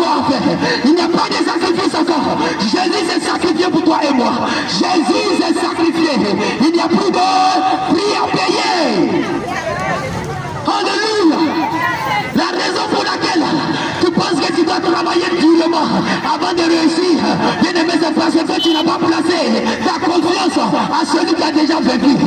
encore à faire. Il n'y a pas de sacrifice encore. Jésus s'est sacrifié pour toi et moi. Jésus s'est sacrifié. Il n'y a plus de prix à payer. Alléluia. La raison pour laquelle tu penses que tu dois travailler durement avant de réussir, bien aimé, c'est parce que tu n'as pas placé ta confiance à celui qui a déjà vécu.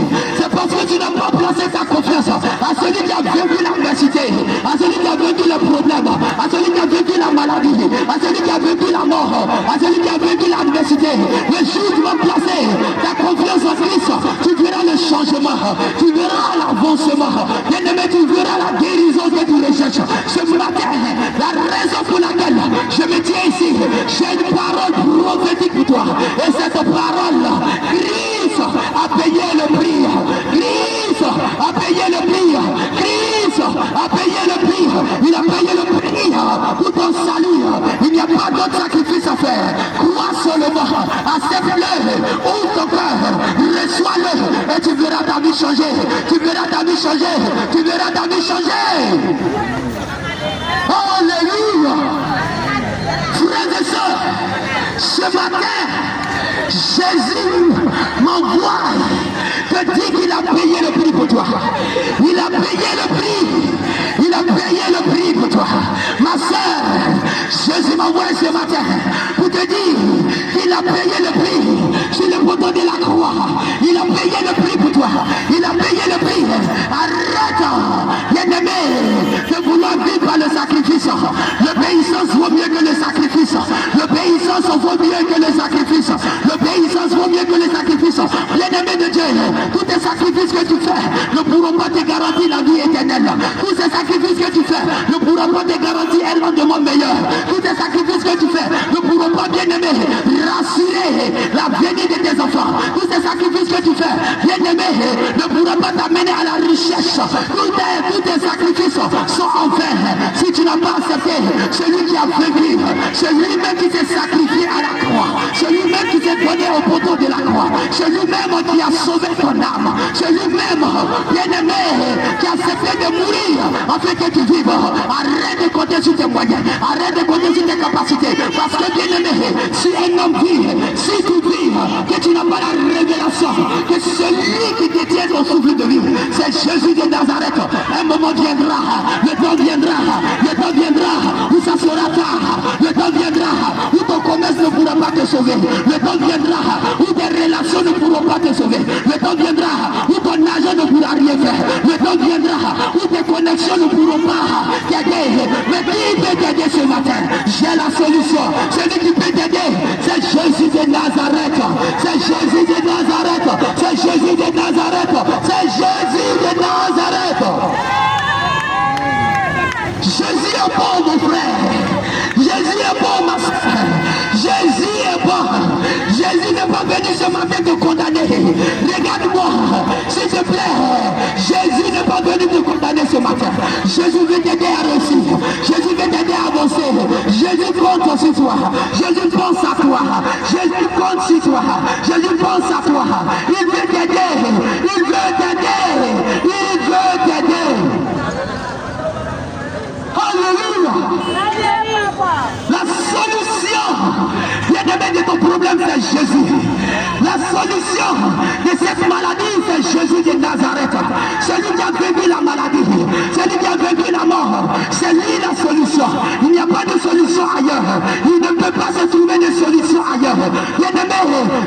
C'est parce que tu n'as pas placé ta confiance à celui qui a vécu l'adversité, à celui qui a vécu le problème, à celui qui a vécu la maladie, à celui qui a vécu la mort, à celui qui a vécu l'adversité. Le jour où tu vas placer ta confiance en Christ, tu verras le changement, tu verras l'avancement. Bien aimé, tu verras la guérison que tu recherches. Ce matin, la raison pour laquelle je me tiens ici, j'ai une parole prophétique pour toi. Et cette parole, Christ a payé le prix. Christ a payé le prix. Christ a payé le prix. Il a payé le prix pour ton salut. Il n'y a pas d'autre sacrifice à faire. Crois seulement, accepte-le, ouvre ton cœur, reçois-le et tu verras ta vie changer. Tu verras ta vie changer. Tu verras ta vie changer. Alléluia. Frères et sœurs, ce matin, Jésus m'envoie te dire qu'il a payé le prix pour toi. Il a payé le prix. Il a payé le prix pour toi. Ma sœur, Jésus m'envoie ce matin pour te dire qu'il a payé le prix sur le poteau de la croix. Il a payé le prix pour toi. Il a payé le prix. Arrête, bien-aimé, de vouloir vivre par le sacrifice. L'obéissance vaut mieux que le sacrifice. L'obéissance vaut mieux que le sacrifice. L'obéissance vaut mieux que le sacrifice. Bien-aimé de Dieu, tous tes sacrifices que tu fais ne pourront pas te garantir la vie éternelle. Tous ces sacrifices que tu fais ne pourront pas te garantir un lendemain meilleur. Tous ces sacrifices que tu fais ne pourront pas, bien-aimé, rassurer la venue de tes enfants. Tous ces sacrifices que tu fais, bien-aimé, ne pourront pas t'amener à la richesse. Tous tes sacrifices sont en vain si tu n'as pas accepté celui qui a vécu, celui-même qui s'est sacrifié à la croix, celui-même qui s'est donné au poteau de la croix, celui-même qui a sauvé ton âme, celui-même, bien-aimé, qui a accepté de mourir afin que tu vives. Arrête de compter sur tes moyens, arrête de compter sur tes capacités, parce que, bien-aimé, si un homme vit, si tu vis, que tu n'as pas la révélation, que celui qui détient ton souffle de vie, c'est Jésus de Nazareth. Un moment viendra, le temps viendra, le temps viendra où ça sera tard, le temps viendra où ton commerce ne pourra pas te sauver, le temps viendra où tes relations ne pourront pas te sauver, le temps viendra où ton argent ne pourra rien faire, le temps viendra où tes connexions ne pourront pas t'aider. Mais qui peut t'aider ce matin? J'ai la solution. Celui qui peut t'aider, c'est Jésus de Nazareth. C'est Jésus de Nazareth. C'est Jésus de Nazareth. C'est Jésus de Nazareth. Jésus est bon, mon frère. Jésus est bon, ma soeur. Jésus est bon. Jésus n'est pas venu ce matin te condamner. Regarde-moi, s'il te plaît. Jésus n'est pas venu te condamner ce matin. Jésus veut t'aider à réussir. Jésus veut t'aider à avancer. Jésus compte sur toi. Jésus pense à toi. Jésus compte sur toi. Jésus pense à toi. Il veut t'aider. Il veut t'aider. Il veut t'aider. Alléluia. La solution, bien-aimé, de ton problème, c'est Jésus. La solution de cette maladie, c'est Jésus de Nazareth. Celui qui a vaincu la maladie, celui qui a vaincu la mort, c'est lui la solution. Il n'y a pas de solution ailleurs. Il ne peut pas se trouver de solution ailleurs. Bien-aimé,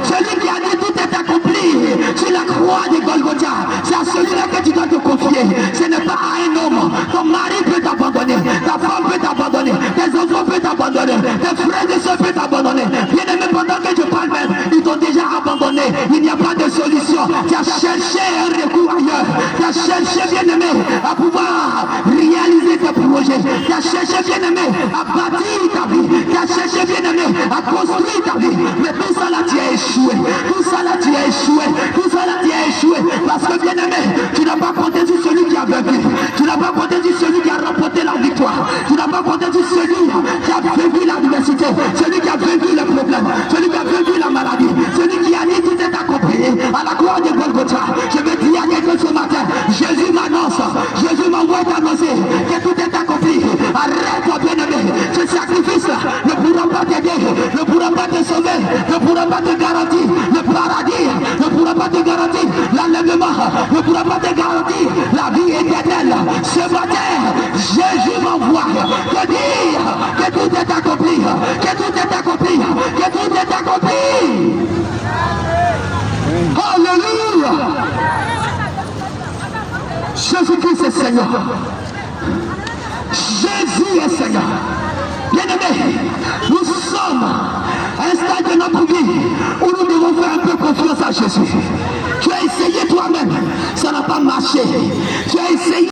celui qui a dit tout est accompli sur la croix de Golgotha, c'est à celui-là que tu dois te confier. Ce n'est pas à un homme. Ton mari peut t'abandonner, ta femme peut t'abandonner, tes enfants peuvent t'abandonner, tes frères et soeurs peuvent t'abandonner. Bien-aimé, pendant que je parle même, ils t'ont déjà abandonné. Il n'y a pas de solution. Tu as cherché un recours ailleurs. Tu as cherché, bien-aimé, à pouvoir réaliser tes projets. Tu as cherché, bien-aimé, à bâtir ta vie. Tu as cherché, bien-aimé, à construire ta vie. Mais tout ça là, tu as échoué. Tout ça là, tu as échoué. Tout ça là, tu as échoué. Parce que, bien-aimé, tu n'as pas compté sur celui qui a vaincu. Tu n'as pas compté sur celui qui a remporté la victoire. Tu n'as pas compté sur celui qui a vaincu l'adversité. Celui qui a vaincu le problème. Celui qui a vaincu la maladie. Celui qui a dit tout est accompli à la croix de Golgotha. Je veux dire à quelqu'un ce matin, Jésus m'annonce, Jésus m'envoie t'annoncer que tout est accompli. Arrête-toi, bien-aimé. Ce sacrifice t'aider, ne pourra pas te sauver, ne pourra pas te garantir le paradis, ne pourra pas te garantir l'enlèvement, ne pourra pas te garantir la vie éternelle. Ce matin, Jésus m'envoie te dire que tout est accompli, que tout est accompli, que tout est accompli. Alléluia. Jésus-Christ est Seigneur. Jésus est Seigneur. Bien-aimés, nous sommes à un stade de notre vie où nous devons faire un peu confiance à Jésus. Tu as essayé toi-même, ça n'a pas marché. Tu as essayé.